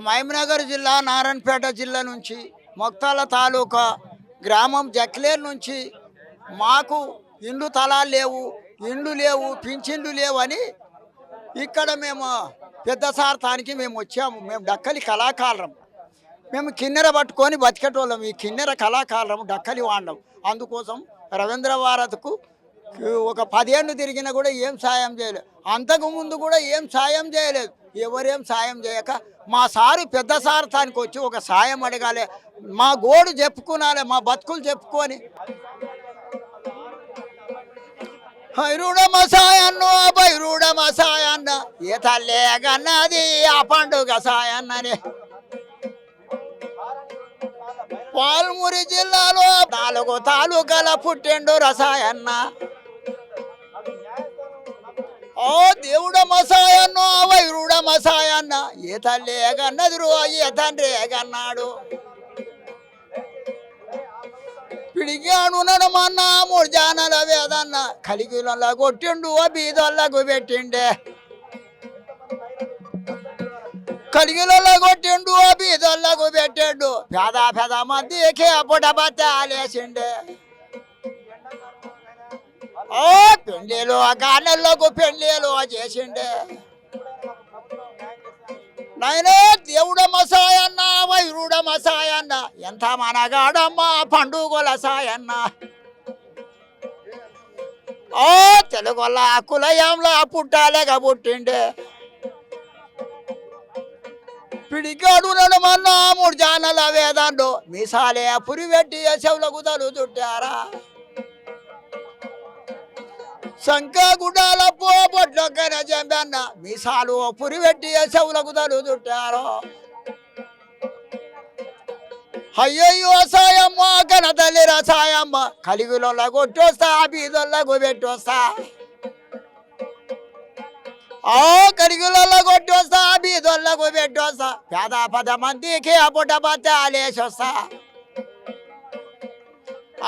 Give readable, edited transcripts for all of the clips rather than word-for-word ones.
మహబూబ్నగర్ జిల్లా నారాయణపేట జిల్లా నుంచి మొక్తాల తాలూకా గ్రామం జక్లేర్ నుంచి మాకు ఇండ్లు తలాలు లేవు, ఇండ్లు లేవు, పింఛన్లు లేవు అని ఇక్కడ మేము పెద్ద సార్థానికి మేము వచ్చాము. మేము డక్కలి కళాకారులం, మేము కిన్నెర పట్టుకొని బతికేటోళ్ళం. ఈ కిన్నెర కళాకారులం డక్కలి వాడడం. అందుకోసం రవీంద్ర భారత్కు ఒక 10 ఏళ్ళు తిరిగినా కూడా ఏం సాయం చేయలేదు. అంతకుముందు కూడా ఏం సాయం చేయలేదు. ఎవరేం సాయం చేయక మా సారు పెద్ద సార్థానికి వచ్చి ఒక సాయం అడగాలి, మా గోడు చెప్పుకునాలి, మా బతుకులు చెప్పుకొని హైరుడమ సాయన్ను బైరుడమ సాయన్న ఏ తల్లే గన్నది ఆ పండుగ సాయన్నని. పాల్మూరి జిల్లాలో 4 తాలూకాల పుట్టిండు రసాయన్న. ఓ దేవుడమ సాయన్నో వైరుడమ సాయన్న ఏ తల్లే గన్నది రో ఏ తండ్రి గన్నాడు. పిడిగాను నడమన్న 3 జానల వేదన్న కలిగిల కొట్టిండు బీదొల్లకు పెట్టిండే. కలిగిలలో కొట్టిండు బీదొల్లకు పెట్టిండు. పేద మందికి పుట బత్తాలేసిండే. ఓ పెళ్ళిలో గానెలకు పెళ్ళిలో చేసిండే. నైనా దేవుడమ్మ సాయన్న వైరుడమ్మ సాయన్న ఎంత మనగాడమ్మ పండుగల సాయన్న. ఓ తెలుగుల కులయంలో పుట్టాలేక పుట్టిండే. పిడిగాడు నడుమన్న 3 జానల వేదాండు మీసాలే పురి పెట్టి చెవులకు తలు చుట్టారా. శంఖగుడాల పోబొట్లొక్కన చెంబన్న మీసాలు పురి పెట్టి చెవులకు తలు చుట్టారు. అయ్యయ్యో సాయమ్మ కనతల్లి రసాయమ్మ కలిగిలో కొట్టొస్తా బీదొల్లకు పెట్టొస్తా. ఓ కలిగిలో కొట్టొస్తా బీదొల్లకు పెట్టొస్తా. పేద మందికి పుట బత్తాలేసొస్తా.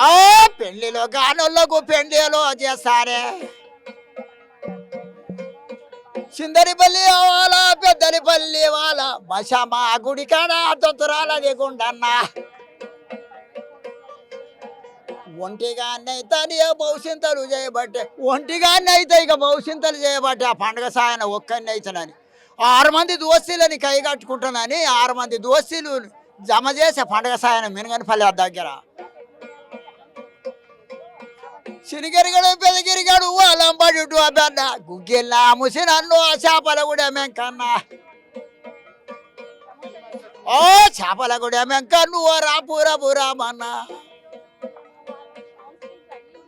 ఆ పెళ్లిలో గానోళ్ళకు పెండిలో చేస్తారే. చిందరిపల్లి వాళ్ళ పెద్దరిపల్లి వాళ్ళ బసమా గుడి కాడ తొత్తురాల దిగుండన్న. ఒంటిగాన్నైతే భవిష్యంతలు చేయబట్టే, ఒంటిగాన్నైతే ఇక భవిష్యంతలు చేయబట్టే ఆ పండుగ సాయన ఒక్కరిని అవుతానని 6 మంది దోస్తీలని కై కట్టుకుంటానని 6 మంది దోస్తీలు జమ చేసే పండుగ సాయన మినగనపల్లి దగ్గర. సిరిగిరిగడు పెదగిరిగాడు వాళ్ళంబడి అబ్బన్న గుగ్గిళ్ళ ముసినన్ను ఆ చేపల కూడా మెంకన్నా. ఓ చేపల కూడా మెంకన్ను రాపురపురామన్న.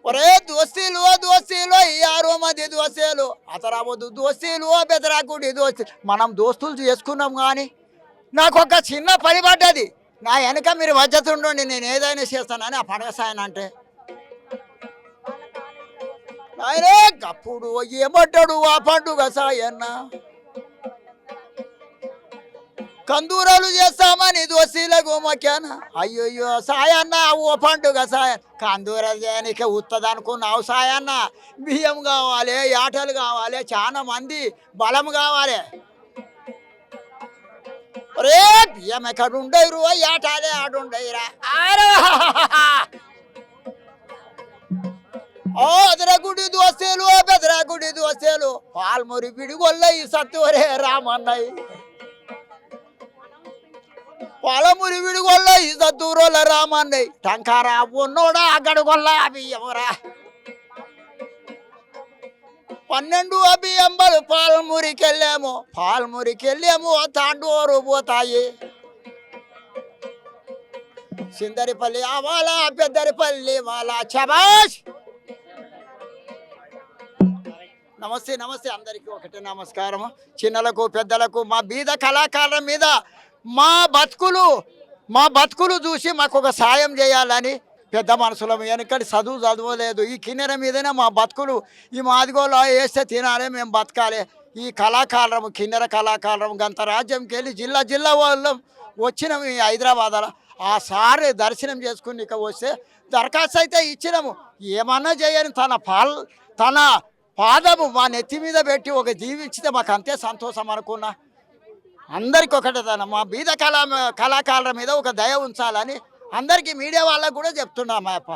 ఒరే దోస్తీలు దోస్తీలు 6 మంది దోస్తీలు అతరాబోదు దోస్తీలు బెదరాకుడి దోస్తీ. మనం దోస్తులు చేసుకున్నాం కానీ నాకు ఒక చిన్న పని పడ్డది. నా వెనక మీరు మద్దతుండండి, నేను ఏదైనా చేస్తానని ఆ పండుగ సాయన అంటే ఆయనే అప్పుడు ఏమంటాడు ఆ పండుగ సాయన్న. కందూరాలు చేస్తామని దోస్తీలకు మొక్కాన. అయ్యయ్యో సాయన్న ఓ పండుగ సాయన్ కందూరాలు చేయడానికి ఉత్తది అనుకున్నావు సాయన్న. బియ్యం కావాలి, ఆటలు కావాలి, చాలా మంది బలం కావాలి. రే బియ్యం ఎక్కడ ఉండరు, ఆటాలే ఆడుండయిరా. ఓ అదరగుడి దోస్తేలు బెదరాగుడి దోస్తేలు పాల్మూరి పిడిగొల్లయి సత్తువరే రామన్నయ్య. పాలమూరి విడిగొల్లయి సత్తూరోల రామన్నయ్య. టంకారా ఉన్నోడా గడుగొల్ల అభియమరా. 12 అభియంబలు పాల్మూరికి వెళ్ళాము తాండూరు పోతాయి. సిందరిపల్లి వాళ్ళ పెద్దరిపల్లి వాళ్ళ చబాష్. నమస్తే అందరికీ ఒకటే నమస్కారం. చిన్నలకు పెద్దలకు మా బీద కళాకారుల మీద మా బతుకులు చూసి మాకు ఒక సాయం చేయాలని పెద్ద మనుషులం. వెనకటి చదవలేదు. ఈ కిన్నెర మీదనే మా బతుకులు ఈ మాదిగోలో వేస్తే తినాలి, మేము బతకాలి. ఈ కళాకారులం కిన్నెర కళాకారులం గంత రాజ్యంకి వెళ్ళి జిల్లా వాళ్ళం వచ్చినాము ఈ హైదరాబాద్లో. ఆ సార్ దర్శనం చేసుకుని ఇక వస్తే దరఖాస్తు అయితే ఇచ్చినాము. ఏమన్నా చేయని తన పాదము మా నెత్తి మీద పెట్టి ఒక దీవించితే మాకు అంతే సంతోషం అనుకున్నా. అందరికి ఒకటే మా బీద కళాకారుల మీద ఒక దయ ఉంచాలని అందరికీ మీడియా వాళ్ళకు కూడా చెప్తున్నామా అప్ప.